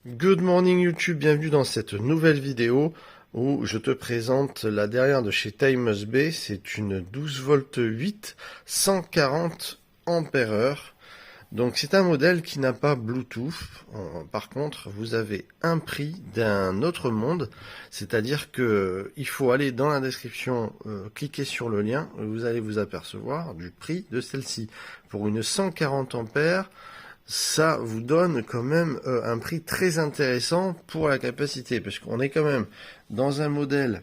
Good morning YouTube, bienvenue dans cette nouvelle vidéo où je te présente la dernière de chez TimeUSB. C'est une 12 volts 8, 140 ampères. Donc c'est un modèle qui n'a pas Bluetooth. Par contre, vous avez un prix d'un autre monde, c'est-à-dire que il faut aller dans la description, cliquer sur le lien, vous allez vous apercevoir du prix de celle-ci. Pour une 140 ampères, ça vous donne quand même un prix très intéressant pour la capacité, parce qu'on est quand même dans un modèle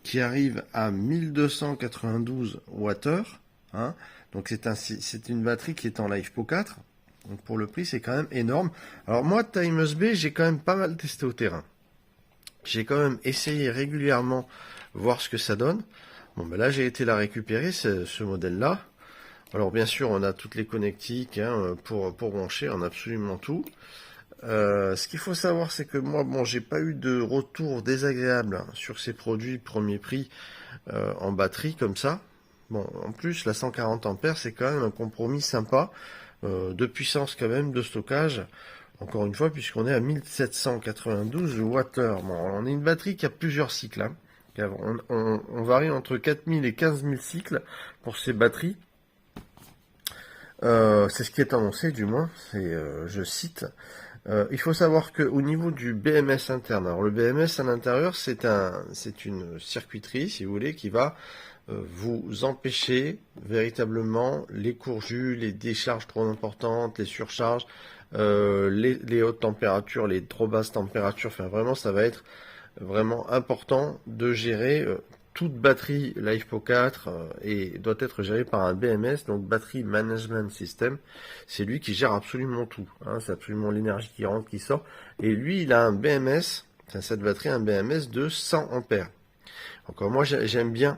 qui arrive à 1292 Wh, hein. Donc c'est une batterie qui est en LiFePO 4, donc pour le prix c'est quand même énorme. Alors moi, TimeUSB, j'ai quand même pas mal testé au terrain. J'ai quand même essayé régulièrement voir ce que ça donne. Bon ben là j'ai été la récupérer, ce modèle-là. Alors bien sûr, on a toutes les connectiques pour brancher, on a absolument tout. Ce qu'il faut savoir, c'est que moi, bon, j'ai pas eu de retour désagréable sur ces produits premier prix en batterie comme ça. Bon, en plus, la 140 ampères, c'est quand même un compromis sympa de puissance quand même, de stockage. Encore une fois, puisqu'on est à 1792 Wh. Bon, on a une batterie qui a plusieurs cycles, hein. On varie entre 4000 et 15000 cycles pour ces batteries. C'est ce qui est annoncé, du moins, je cite. Il faut savoir qu'au niveau du BMS interne, alors le BMS à l'intérieur, c'est une circuiterie, si vous voulez, qui va vous empêcher véritablement les courjus, les décharges trop importantes, les surcharges, les hautes températures, les trop basses températures. Enfin, vraiment, ça va être vraiment important de gérer toute batterie LiFePO 4 et doit être gérée par un BMS, donc Battery Management System. C'est lui qui gère absolument tout, hein, c'est absolument l'énergie qui rentre, qui sort. Et lui, il a un BMS, cette batterie, un BMS de 100 ampères. Encore moi, j'aime bien.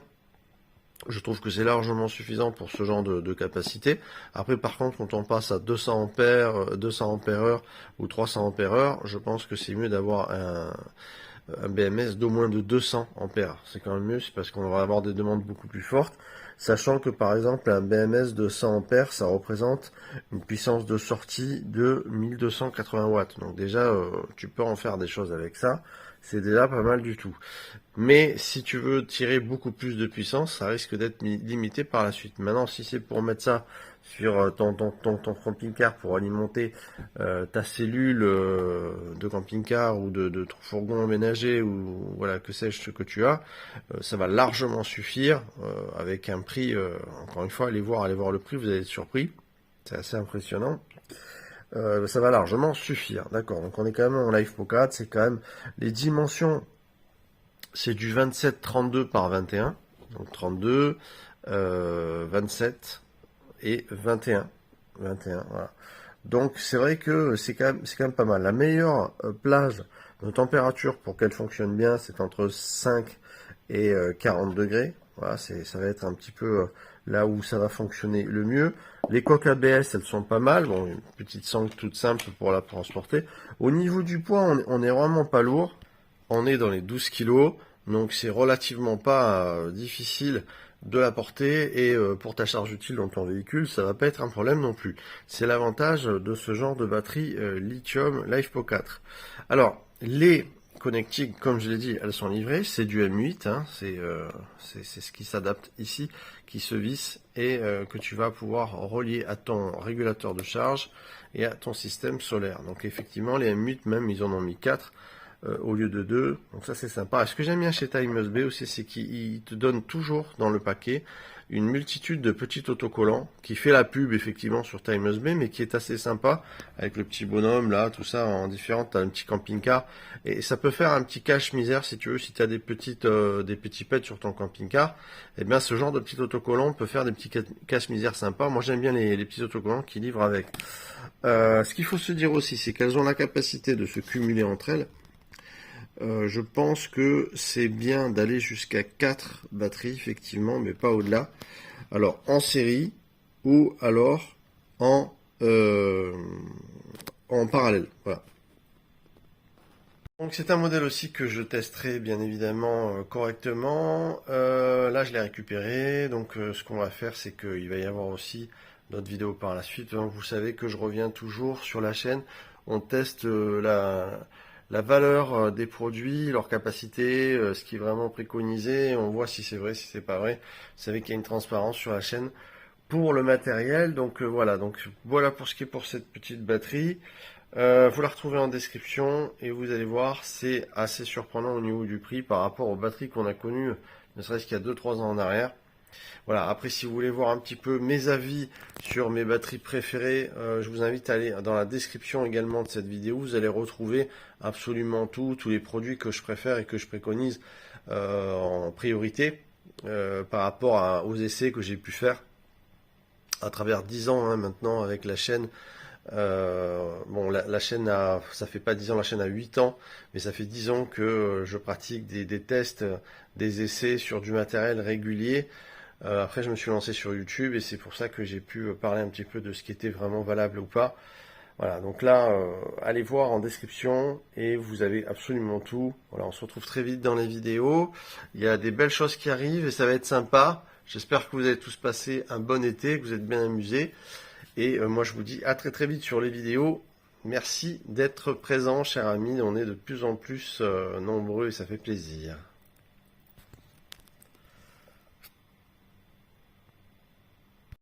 Je trouve que c'est largement suffisant pour ce genre de capacité. Après, par contre, quand on passe à 200 ampères, 200 ampères heure ou 300 ampères heure, je pense que c'est mieux d'avoir un BMS d'au moins de 200 ampères. C'est quand même mieux, c'est parce qu'on va avoir des demandes beaucoup plus fortes, sachant que par exemple un BMS de 100 ampères, ça représente une puissance de sortie de 1280 watts. Donc déjà, tu peux en faire des choses avec ça, c'est déjà pas mal du tout. Mais si tu veux tirer beaucoup plus de puissance, ça risque d'être limité par la suite. Maintenant, si c'est pour mettre ça sur ton camping-car pour alimenter ta cellule de camping-car ou de fourgon aménagé ou voilà, que sais-je, ce que tu as, ça va largement suffire avec un prix, encore une fois, allez voir le prix, vous allez être surpris, c'est assez impressionnant. Ça va largement suffire, d'accord. Donc on est quand même en LiFePO 4, c'est quand même les dimensions, c'est du 27-32 par 21, donc 32, 27 et 21. 21, voilà. Donc c'est vrai que c'est quand même pas mal. La meilleure plage de température pour qu'elle fonctionne bien, c'est entre 5 et 40 degrés. Voilà, ça va être un petit peu là où ça va fonctionner le mieux. Les coques ABS, elles sont pas mal. Bon, une petite sangle toute simple pour la transporter. Au niveau du poids, on est vraiment pas lourd. On est dans les 12 kilos, donc c'est relativement pas difficile de la porter, et pour ta charge utile dans ton véhicule, ça va pas être un problème non plus. C'est l'avantage de ce genre de batterie lithium LiFePO 4. Alors, les connectiques, comme je l'ai dit, elles sont livrées, c'est du M8, hein, c'est ce qui s'adapte ici, qui se visse et que tu vas pouvoir relier à ton régulateur de charge et à ton système solaire. Donc effectivement, les M8 même, ils en ont mis 4 au lieu de 2, donc ça c'est sympa. Et ce que j'aime bien chez TimeUSB aussi, c'est qu'il te donne toujours dans le paquet une multitude de petits autocollants qui fait la pub effectivement sur TimeUSB, mais qui est assez sympa avec le petit bonhomme là, tout ça en différent. T'as un petit camping-car et ça peut faire un petit cache-misère si tu veux, si tu as des petits pets sur ton camping-car. Et bien ce genre de petits autocollants peut faire des petits cache-misère sympas. Moi j'aime bien les petits autocollants qui livrent avec. Ce qu'il faut se dire aussi, c'est qu'elles ont la capacité de se cumuler entre elles. Je pense que c'est bien d'aller jusqu'à 4 batteries, effectivement, mais pas au-delà. Alors, en série ou alors en, euh, en parallèle. Voilà. Donc, c'est un modèle aussi que je testerai bien évidemment correctement. Là, je l'ai récupéré. Donc, ce qu'on va faire, c'est qu'il va y avoir aussi d'autres vidéos par la suite. Donc, vous savez que je reviens toujours sur la chaîne. On teste la valeur des produits, leur capacité, ce qui est vraiment préconisé. On voit si c'est vrai, si c'est pas vrai. Vous savez qu'il y a une transparence sur la chaîne pour le matériel. Donc voilà, pour ce qui est pour cette petite batterie. Vous la retrouvez en description et vous allez voir, c'est assez surprenant au niveau du prix par rapport aux batteries qu'on a connues, ne serait-ce qu'il y a 2-3 ans en arrière. Voilà, après si vous voulez voir un petit peu mes avis sur mes batteries préférées, je vous invite à aller dans la description également de cette vidéo. Vous allez retrouver absolument tous les produits que je préfère et que je préconise en priorité par rapport aux essais que j'ai pu faire à travers 10 ans maintenant avec la chaîne. Bon, la chaîne ça fait pas 10 ans, la chaîne a 8 ans, mais ça fait 10 ans que je pratique des tests, des essais sur du matériel régulier. Après, je me suis lancé sur YouTube et c'est pour ça que j'ai pu parler un petit peu de ce qui était vraiment valable ou pas. Voilà, donc là, allez voir en description et vous avez absolument tout. Voilà, on se retrouve très vite dans les vidéos. Il y a des belles choses qui arrivent et ça va être sympa. J'espère que vous avez tous passé un bon été, que vous êtes bien amusés. Et moi, je vous dis à très très vite sur les vidéos. Merci d'être présent, chers amis. On est de plus en plus nombreux et ça fait plaisir.